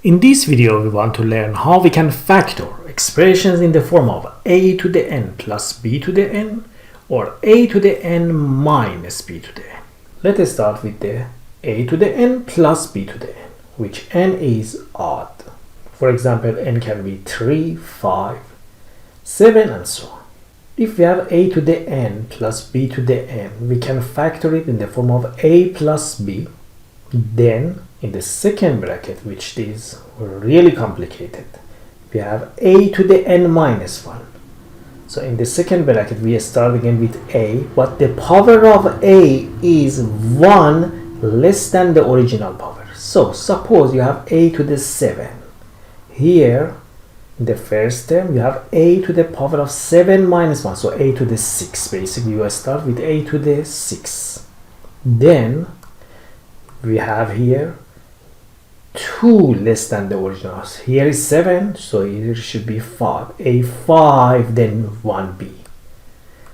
In this video, we want to learn how we can factor expressions in the form of a to the n plus b to the n or a to the n minus b to the n. Let us start with the a to the n plus b to the n, which n is odd. For example, n can be 3, 5, 7, and so on. If we have a to the n plus b to the n, we can factor it in the form of a plus b. Then in the second bracket, which is really complicated, we have a to the n minus 1. So in the second bracket we start again with a, but the power of a is 1 less than the original power. So suppose you have a to the 7. Here in the first term you have a to the power of 7 minus 1, so a to the 6. Basically you start with a to the 6. Then we have here 2 less than the originals. Here is 7, so here should be 5. A 5, then 1b.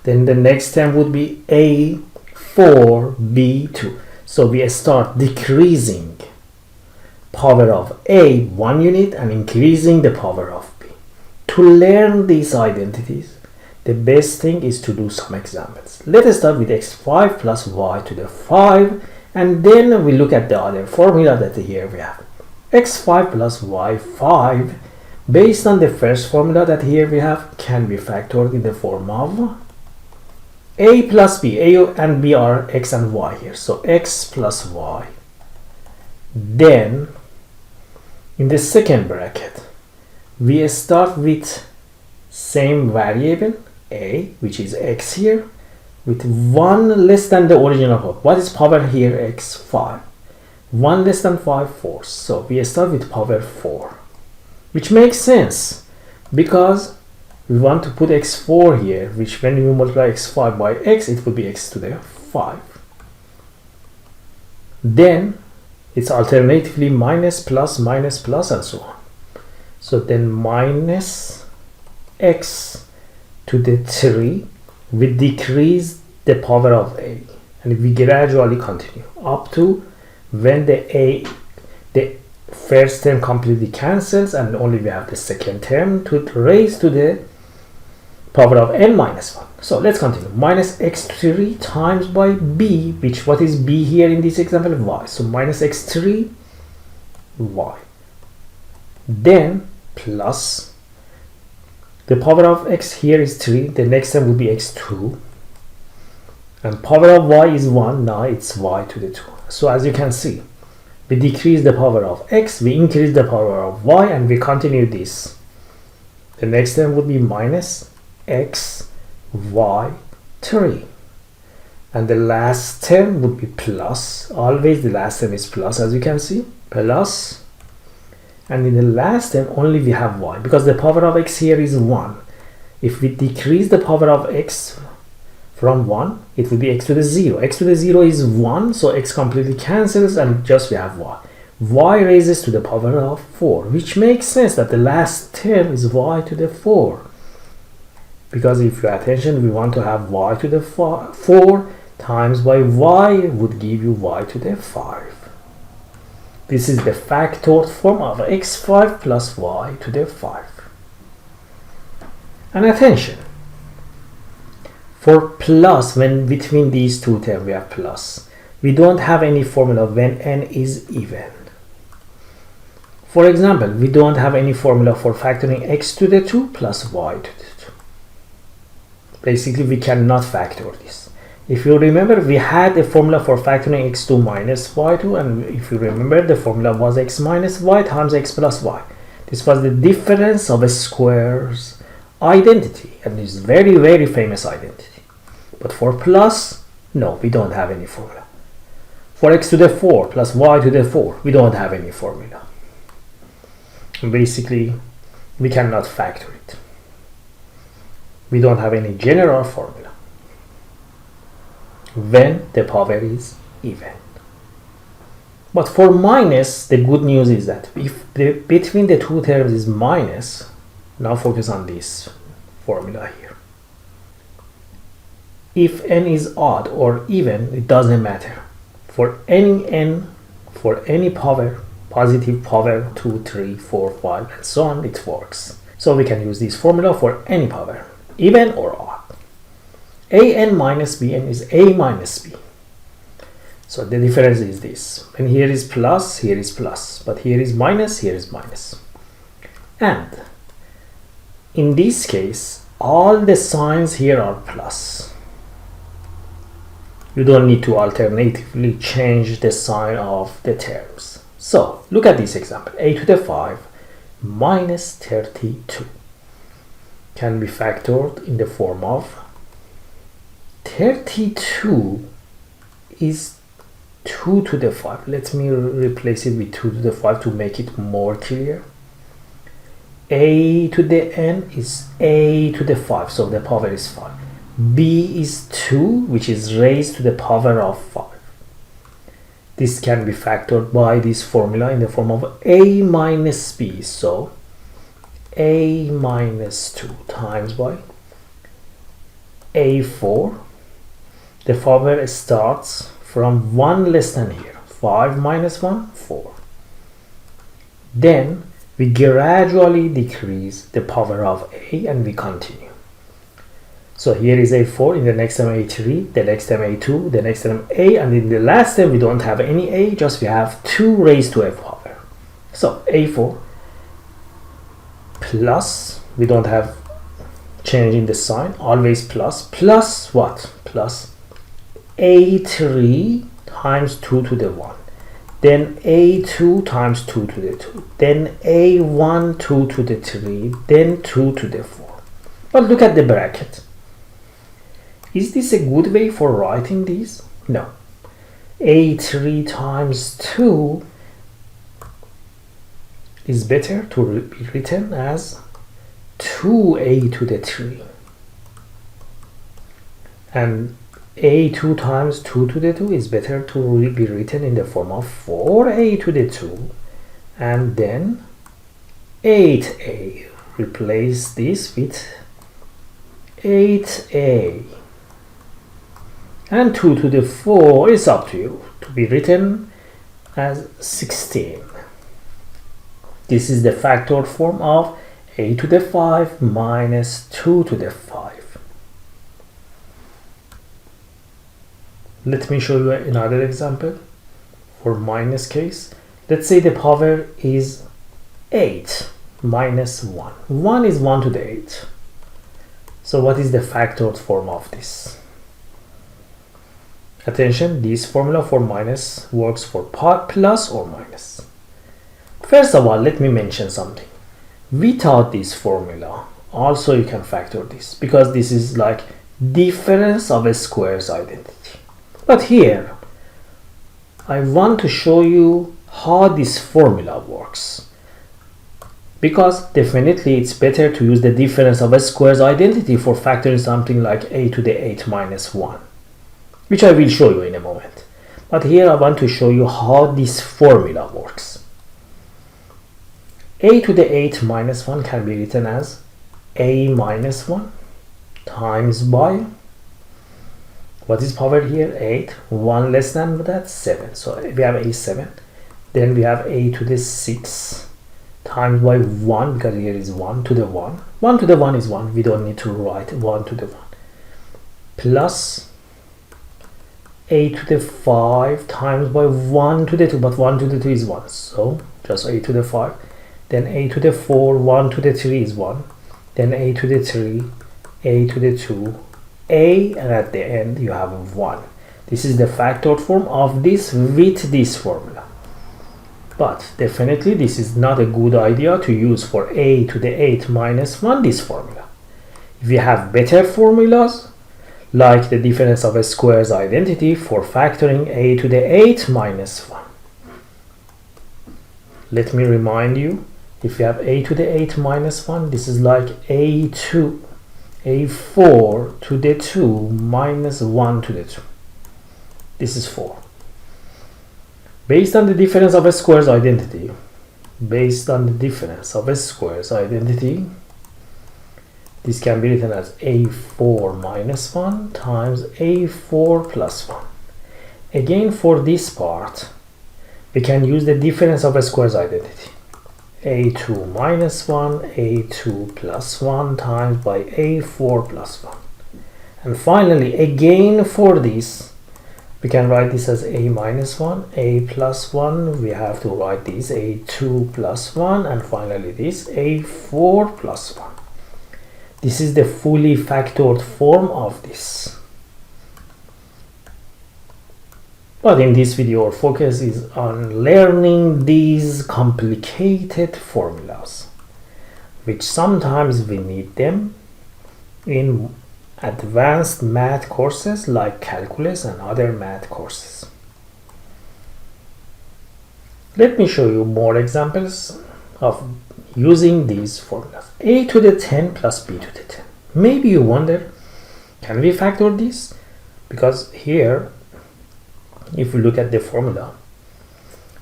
Then the next term would be a 4, b 2. So we start decreasing power of a 1 unit and increasing the power of b. To learn these identities, the best thing is to do some examples. Let us start with x5 plus y to the 5. And then we look at the other formula that here we have. x5 plus y5, based on the first formula that here we have, can be factored in the form of a plus b. A and b are x and y here. So x plus y. Then in the second bracket, we start with same variable a, which is x here, with 1 less than the original power. What is power here? X 5. 1 less than 5, 4. So we start with power 4, which makes sense because we want to put x4 here, which when we multiply x5 by x, it will be x to the 5. Then it's alternatively minus, plus, and so on. So then minus x to the 3 we decrease the power of a, and we gradually continue up to when the first term completely cancels and only we have the second term to raise to the power of n minus 1. So let's continue. Minus x3 times by b, which what is b here in this example? Y. So minus x3 y. Then plus the power of x here is 3. The next term will be x2. And power of y is 1. Now it's y to the 2. So as you can see, we decrease the power of x, we increase the power of y, and we continue this. The next term would be minus x y 3. And the last term would be plus. Always the last term is plus, as you can see. Plus. And in the last term only we have y, because the power of x here is 1. If we decrease the power of x from 1, it will be x to the 0. X to the 0 is 1, so x completely cancels and just we have y. Y raises to the power of 4, which makes sense that the last term is y to the 4. Because if you pay attention, we want to have y to the 4 times by y would give you y to the 5. This is the factored form of x5 plus y to the 5. And attention, for plus, when between these two terms we have plus, we don't have any formula when n is even. For example, we don't have any formula for factoring x to the 2 plus y to the 2. Basically, we cannot factor this. If you remember, we had a formula for factoring x2 minus y2, and if you remember, the formula was x minus y times x plus y. This was the difference of a squares identity, and this is very, very famous identity. But for plus, no, we don't have any formula. For x to the 4 plus y to the 4, we don't have any formula. Basically, we cannot factor it. We don't have any general formula when the power is even. But for minus, the good news is that if between the two terms is minus, now focus on this formula here. If n is odd or even, it doesn't matter. For any n, for any power, positive power 2, 3, 4, 5, and so on, it works. So we can use this formula for any power, even or odd. an minus bn is a minus b. So the difference is this. When here is plus, but here is minus, here is minus. And in this case, all the signs here are plus. You don't need to alternatively change the sign of the terms. So look at this example. A to the 5 minus 32 can be factored in the form of 32 is 2 to the 5. Let me replace it with 2 to the 5 to make it more clear. A to the n is a to the 5, so the power is 5. B is 2, which is raised to the power of 5. This can be factored by this formula in the form of a minus b. So a minus 2 times by a4. The power starts from 1 less than here. 5 minus 1, 4. Then we gradually decrease the power of a and we continue. So here is a4, in the next term a3, the next term a2, the next term a, and in the last term we don't have any a, just we have 2 raised to a power. So a4 plus, we don't have change in the sign, always plus what? Plus a3 times 2 to the 1. Then a2 times 2 to the 2. Then a1 2 to the 3. Then 2 to the 4. But look at the bracket. Is this a good way for writing these? No. a3 times 2 is better to be written as 2a to the 3. And a2 times 2 to the 2 is better to be written in the form of 4a to the 2 and then 8a. Replace this with 8a. And 2 to the 4 is up to you, to be written as 16. This is the factored form of a to the 5 minus 2 to the 5. Let me show you another example for minus case. Let's say the power is 8 minus 1. 1 is 1 to the 8. So what is the factored form of this? Attention, this formula for minus works for plus or minus. First of all, let me mention something. Without this formula, also you can factor this, because this is like difference of a square's identity. But here, I want to show you how this formula works. Because definitely it's better to use the difference of a square's identity for factoring something like a to the 8 minus 1. Which I will show you in a moment. But here I want to show you how this formula works. A to the 8 minus 1 can be written as a minus 1 times by, what is power here? 8. 1 less than that, 7. So we have a7. Then we have a to the 6 times by 1, because here is 1 to the 1. 1 to the 1 is 1. We don't need to write 1 to the 1. Plus a to the 5 times by 1 to the 2, but 1 to the 2 is 1, so just a to the 5. Then a to the 4, 1 to the 3 is 1. Then a to the 3, a to the 2, a, and at the end you have 1. This is the factored form of this with this formula. But definitely this is not a good idea to use for a to the 8 minus 1 this formula. If you have better formulas, like the difference of a square's identity for factoring a to the 8 minus 1. Let me remind you, if you have a to the 8 minus 1, this is like a2, a4 to the 2 minus 1 to the 2. This is 4. Based on the difference of a square's identity, this can be written as a4 minus 1 times a4 plus 1. Again, for this part, we can use the difference of squares identity. a2 minus 1, a2 plus 1 times by a4 plus 1. And finally, again for this, we can write this as a minus 1, a plus 1. We have to write this a2 plus 1, and finally this a4 plus 1. This is the fully factored form of this. But in this video, our focus is on learning these complicated formulas, which sometimes we need them in advanced math courses like calculus and other math courses. Let me show you more examples of using these formulas. A to the 10 plus b to the 10. Maybe you wonder, can we factor this? Because here, if we look at the formula,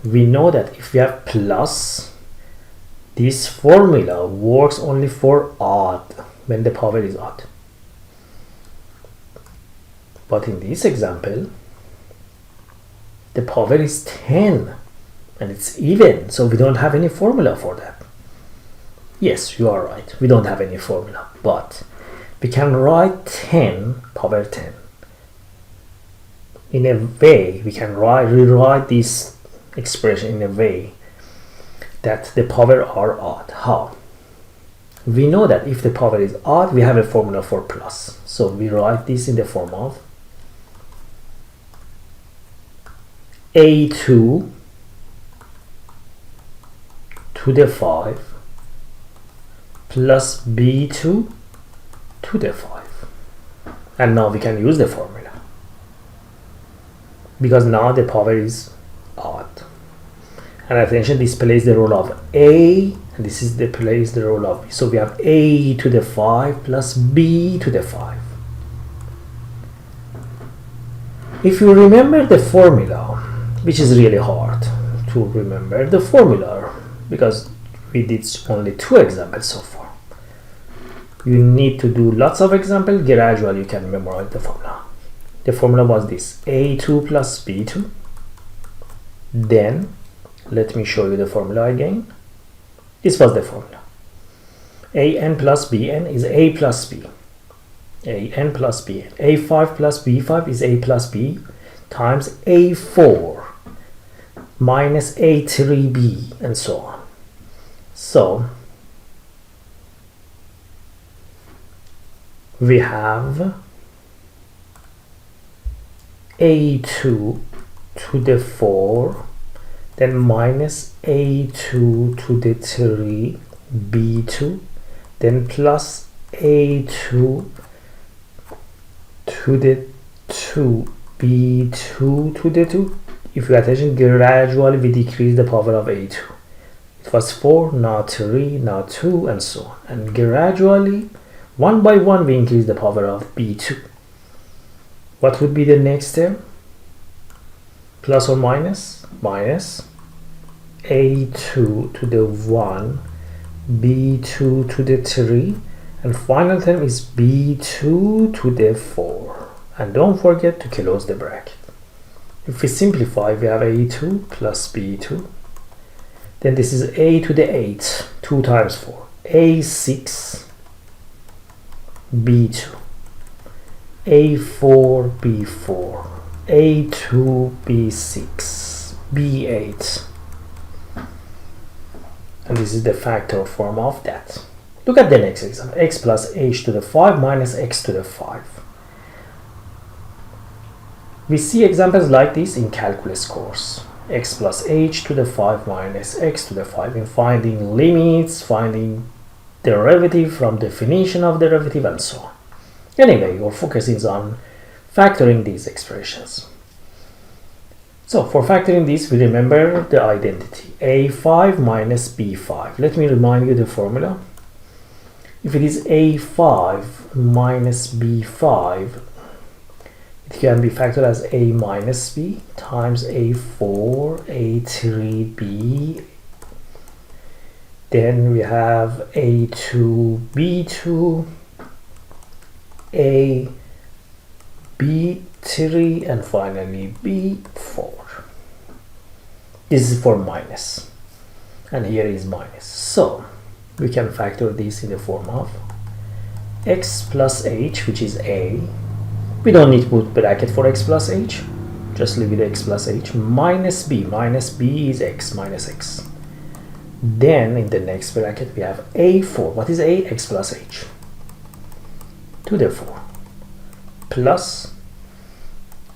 we know that if we have plus, this formula works only for odd, when the power is odd. But in this example, the power is 10 and it's even, so we don't have any formula for that. Yes, you are right, we don't have any formula, but we can write 10 power 10. In a way, we can rewrite this expression in a way that the power are odd. How? We know that if the power is odd, we have a formula for plus. So we write this in the form of a2 to the 5 plus b2 to the 5. And now we can use the formula, because now the power is odd. And attention, this plays the role of a, and this is plays the role of b. So we have a to the 5 plus b to the 5. If you remember the formula, which is really hard to remember the formula because we did only 2 examples so far. You need to do lots of examples. Gradually you can memorize the formula. The formula was this: a2 plus b2. Then let me show you the formula again. This was the formula. an plus bn is a plus b. an plus bn. a5 plus b5 is a plus b times a4 minus a3b, and so on. So we have a2 to the 4, then minus a2 to the 3, b2, then plus a2 to the 2, b2 to the 2. If you pay attention, gradually we decrease the power of a2. It was 4, now 3, now 2, and so on. And gradually, one by one, we increase the power of b2. What would be the next term? Plus or minus? Minus a2 to the 1, b2 to the 3, and final term is b2 to the 4. And don't forget to close the bracket. If we simplify, we have a2 plus b2. Then this is a to the 8, 2 times 4. a6, b2, a4, b4, a2, b6, b8. And this is the factor form of that. Look at the next example. X plus h to the 5 minus x to the 5. We see examples like this in calculus course. X plus h to the 5 minus x to the 5 in finding limits, finding derivative from definition of derivative, and so on. Anyway, your focus is on factoring these expressions. So for factoring this, we remember the identity a5 minus b5. Let me remind you the formula. If it is a5 minus b5, it can be factored as a minus b times a4, a3b. Then we have a2, b2, a b3, and finally b4. This is for minus, and here is minus. So we can factor this in the form of x plus h, which is a. We don't need to put bracket for x plus h, just leave it x plus h, minus b. Minus b is x minus x. Then in the next bracket we have a4. What is a? X plus h to the 4 plus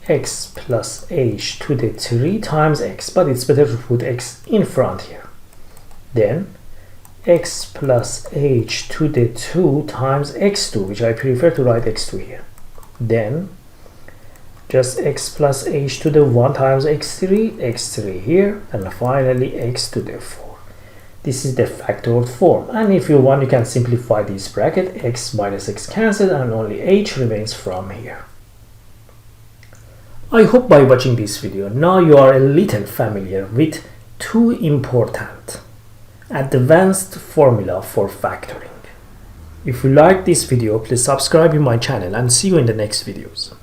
x plus h to the 3 times x, but it's better to put x in front here. Then x plus h to the 2 times x2, which I prefer to write x2 here. Then just x plus h to the 1 times x3, x3 here, and finally x to the 4. This is the factored form, and if you want you can simplify this bracket. X minus x cancelled and only h remains from here. I hope by watching this video now you are a little familiar with two important advanced formula for factoring. If you like this video, please subscribe to my channel and see you in the next videos.